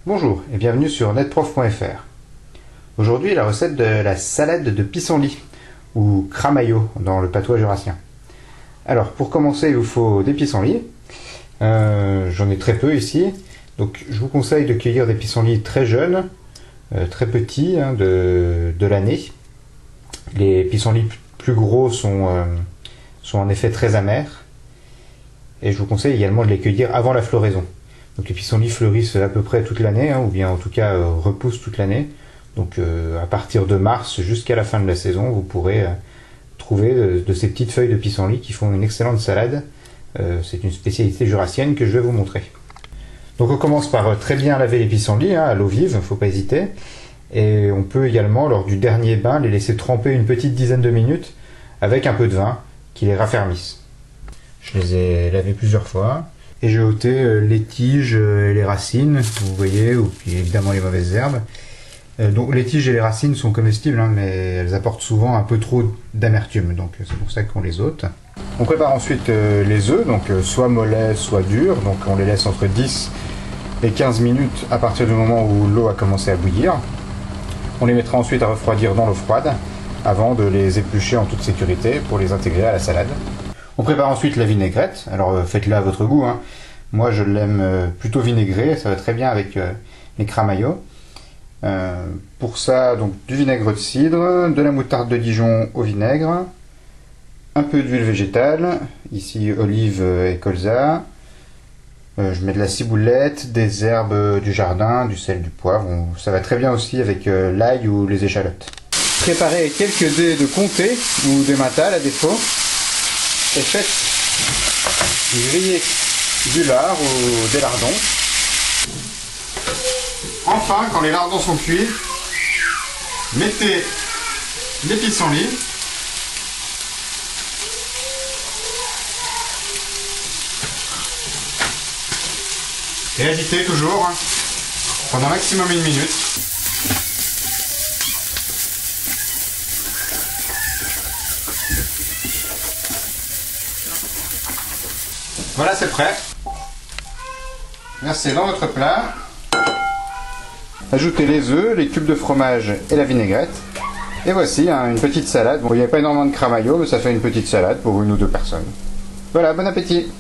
Bonjour et bienvenue sur netprof.fr. Aujourd'hui, la recette de la salade de pissenlit, ou cramaillot dans le patois jurassien. Alors, pour commencer, il vous faut des pissenlits. J'en ai très peu ici. Donc, je vous conseille de cueillir des pissenlits très jeunes, très petits, de l'année. Les pissenlits plus gros sont en effet très amers. Et je vous conseille également de les cueillir avant la floraison. Donc les pissenlits fleurissent à peu près toute l'année, ou bien en tout cas repoussent toute l'année. Donc à partir de mars jusqu'à la fin de la saison, vous pourrez trouver de ces petites feuilles de pissenlit qui font une excellente salade. C'est une spécialité jurassienne que je vais vous montrer. Donc on commence par très bien laver les pissenlits à l'eau vive, il ne faut pas hésiter. Et on peut également, lors du dernier bain, les laisser tremper une petite dizaine de minutes avec un peu de vin qui les raffermisse. Je les ai lavés plusieurs fois. Et j'ai ôté les tiges et les racines, vous voyez, ou puis évidemment les mauvaises herbes. Donc les tiges et les racines sont comestibles, mais elles apportent souvent un peu trop d'amertume, donc c'est pour ça qu'on les ôte. On prépare ensuite les œufs, donc soit mollets, soit durs, donc on les laisse entre 10 et 15 minutes à partir du moment où l'eau a commencé à bouillir. On les mettra ensuite à refroidir dans l'eau froide, avant de les éplucher en toute sécurité pour les intégrer à la salade. On prépare ensuite la vinaigrette, alors faites-la à votre goût. Moi je l'aime plutôt vinaigrée, ça va très bien avec les cramaillots. Pour ça, donc du vinaigre de cidre, de la moutarde de Dijon au vinaigre, un peu d'huile végétale, ici olive et colza. Je mets de la ciboulette, des herbes du jardin, du sel, du poivre. Ça va très bien aussi avec l'ail ou les échalotes. Préparez quelques dés de comté ou d'emmental à défaut. Et faites griller du lard ou des lardons. Enfin, quand les lardons sont cuits, mettez les pissenlits. Et agitez toujours pendant maximum une minute. Voilà, c'est prêt. Versez dans votre plat. Ajoutez les œufs, les cubes de fromage et la vinaigrette. Et voici une petite salade. Bon, il n'y a pas énormément de cramaillot, mais ça fait une petite salade pour une ou deux personnes. Voilà, bon appétit!